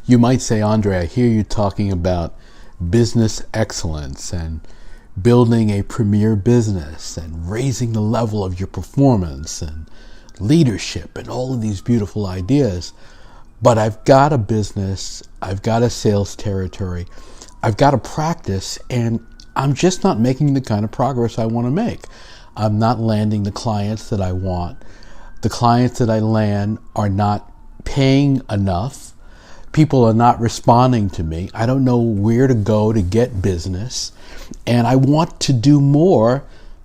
You might say, Andre, I hear you talking about business excellence and building a premier business and raising the level of your performance and leadership and all of these beautiful ideas. But I've got a business, I've got a sales territory, I've got a practice, and I'm just not making the kind of progress I want to make. I'm not landing the clients that I want. The clients that I land are not paying enough. People are not responding to me. I don't know where to go to get business. And I want to do more,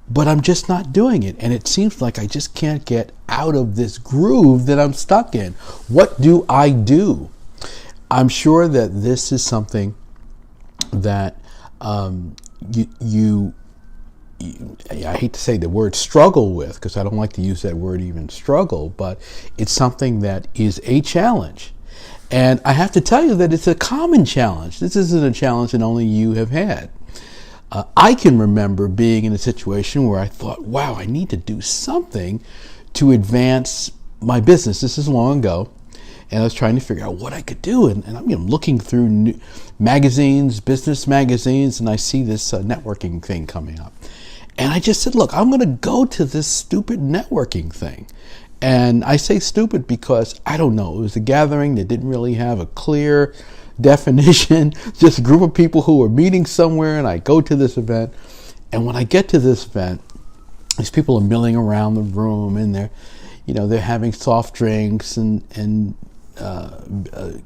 but I'm just not doing it. And it seems like I just can't get out of this groove that I'm stuck in. What do I do? I'm sure that this is something that you I hate to say the word struggle with, because I don't like to use that word even, struggle, but it's something that is a challenge. And I have to tell you that it's a common challenge. This isn't a challenge that only you have had. I can remember being in a situation where I thought, wow, I need to do something to advance my business. This is long ago. And I was trying to figure out what I could do. And I'm looking through magazines, business magazines, and I see this networking thing coming up. And I just said, look, I'm going to go to this stupid networking thing. And I say stupid because, I don't know, it was a gathering that didn't really have a clear definition, just a group of people who were meeting somewhere, and I go to this event. And when I get to this event, these people are milling around the room, and they're having soft drinks and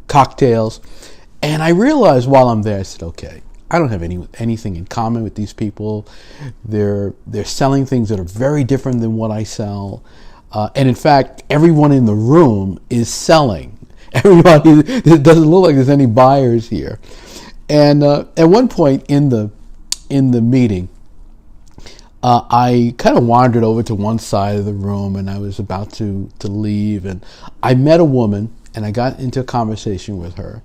cocktails. And I realized while I'm there, I said, okay, I don't have anything in common with these people. They're selling things that are very different than what I sell. And in fact, everyone in the room is selling. Everybody, it doesn't look like there's any buyers here. And at one point in the meeting, I kind of wandered over to one side of the room, and I was about to leave, and I met a woman, and I got into a conversation with her,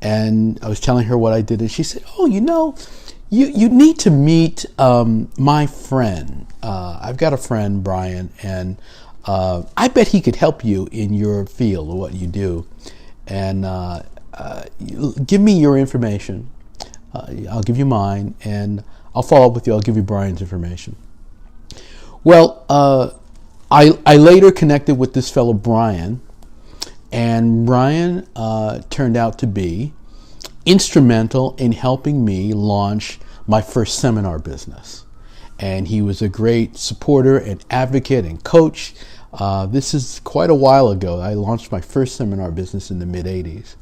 and I was telling her what I did, and she said, oh, you need to meet my friend. I've got a friend, Brian, and I bet he could help you in your field or what you do. And give me your information. I'll give you mine, and I'll follow up with you. I'll give you Brian's information. Well, I later connected with this fellow Brian, and Brian turned out to be instrumental in helping me launch my first seminar business. And he was a great supporter and advocate and coach. This is quite a while ago. I launched my first seminar business in the mid-'80s.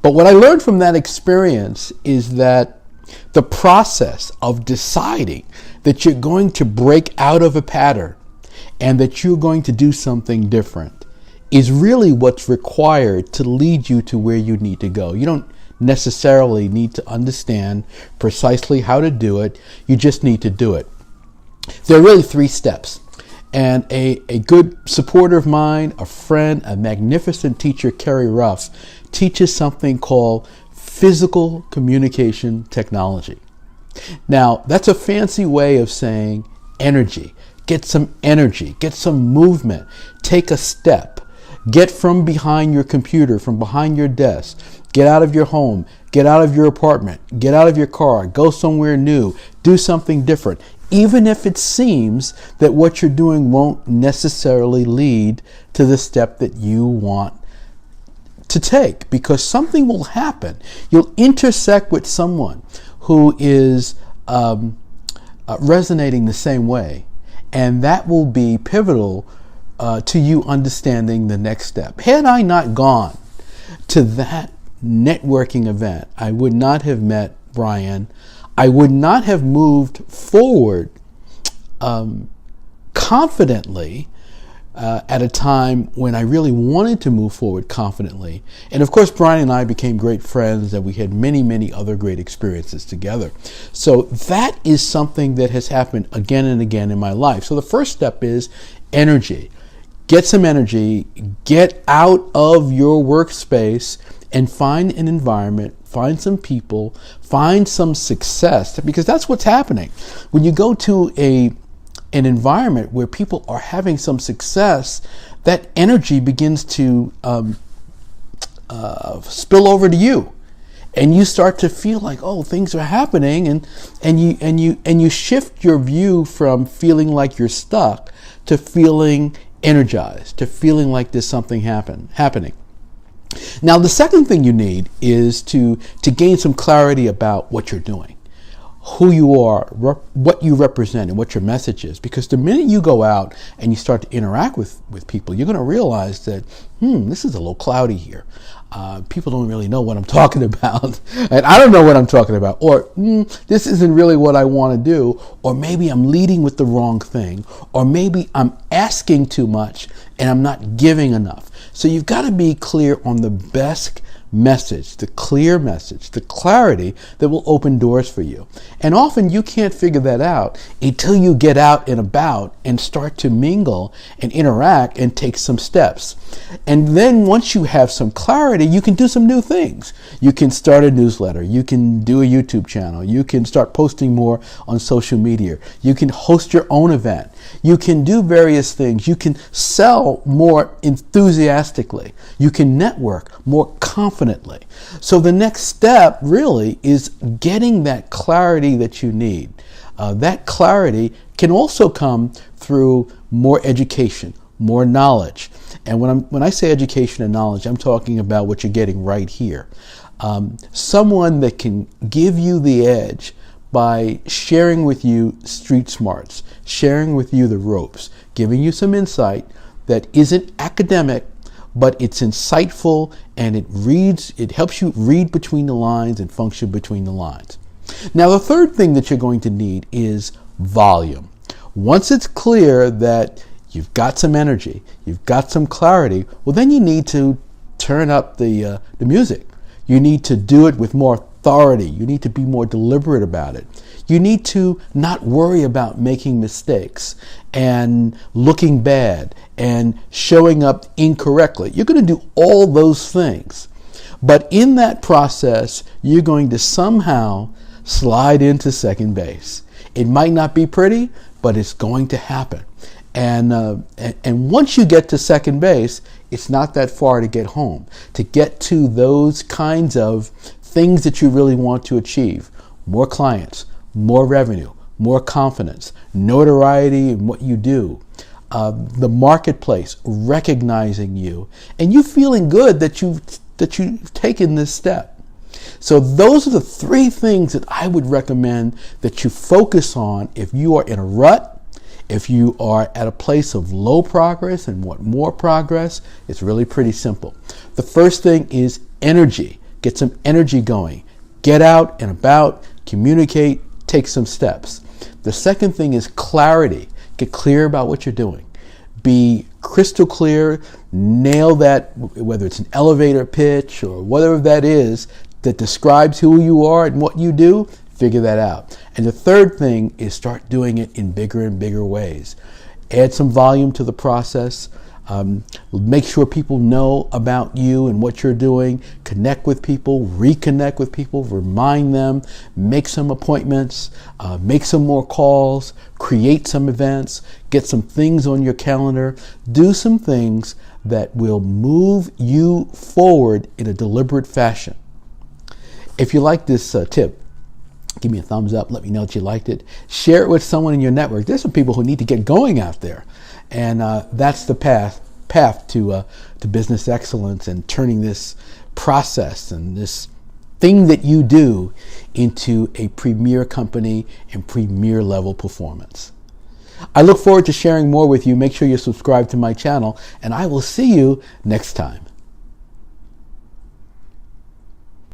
But what I learned from that experience is that the process of deciding that you're going to break out of a pattern and that you're going to do something different is really what's required to lead you to where you need to go. You don't necessarily need to understand precisely how to do it. You just need to do it. There are really 3 steps. And a good supporter of mine, a friend, a magnificent teacher, Kerry Ruff, teaches something called physical communication technology. Now, that's a fancy way of saying energy. Get some energy, get some movement, take a step, get from behind your computer, from behind your desk, get out of your home, get out of your apartment, get out of your car, go somewhere new, do something different. Even if it seems that what you're doing won't necessarily lead to the step that you want to take, because something will happen. You'll intersect with someone who is resonating the same way, and that will be pivotal to you understanding the next step. Had I not gone to that networking event, I would not have met Brian. I would not have moved forward confidently at a time when I really wanted to move forward confidently. And of course, Brian and I became great friends, and we had many, many other great experiences together. So that is something that has happened again and again in my life. So the first step is energy. Get some energy, get out of your workspace, and find an environment, find some people, find some success, because that's what's happening. When you go to an environment where people are having some success, that energy begins to spill over to you. And you start to feel like, oh, things are happening, and you shift your view from feeling like you're stuck to feeling energized, to feeling like there's something happening. Now, the second thing you need is to gain some clarity about what you're doing, who you are, what you represent, and what your message is. Because the minute you go out and you start to interact with people, you're going to realize that, this is a little cloudy here. People don't really know what I'm talking about, and I don't know what I'm talking about, or this isn't really what I want to do, or maybe I'm leading with the wrong thing, or maybe I'm asking too much and I'm not giving enough. So you've got to be clear on the best message, the clear message, the clarity that will open doors for you. And often you can't figure that out until you get out and about and start to mingle and interact and take some steps. And then once you have some clarity, you can do some new things. You can start a newsletter. You can do a YouTube channel. You can start posting more on social media. You can host your own event. You can do various things. You can sell more enthusiastically. You can network more confidently. So the next step really is getting that clarity that you need. That clarity can also come through more education, more knowledge. And when I say education and knowledge, I'm talking about what you're getting right here. Someone that can give you the edge by sharing with you street smarts, sharing with you the ropes, giving you some insight that isn't academic, but it's insightful, and it helps you read between the lines and function between the lines. Now, the third thing that you're going to need is volume. Once it's clear that you've got some energy, you've got some clarity, well, then you need to turn up the music. You need to do it with more authority. You need to be more deliberate about it. You need to not worry about making mistakes and looking bad and showing up incorrectly. You're going to do all those things. But in that process, you're going to somehow slide into second base. It might not be pretty, but it's going to happen. And once you get to second base, it's not that far to get home, to get to those kinds of things that you really want to achieve. More clients, more revenue, more confidence, notoriety in what you do, the marketplace recognizing you, and you feeling good that you've taken this step. So those are the three things that I would recommend that you focus on if you are in a rut. If you are at a place of low progress and want more progress, it's really pretty simple. The first thing is energy. Get some energy going. Get out and about, communicate, take some steps. The second thing is clarity. Get clear about what you're doing. Be crystal clear. Nail that, whether it's an elevator pitch or whatever that is that describes who you are and what you do. Figure that out. And the third thing is start doing it in bigger and bigger ways. Add some volume to the process. Make sure people know about you and what you're doing. Connect with people, reconnect with people, remind them, make some appointments, make some more calls, create some events, get some things on your calendar. Do some things that will move you forward in a deliberate fashion. If you like this tip, give me a thumbs up. Let me know that you liked it. Share it with someone in your network. There's some people who need to get going out there. And that's the path to business excellence and turning this process and this thing that you do into a premier company and premier level performance. I look forward to sharing more with you. Make sure you subscribe to my channel, and I will see you next time.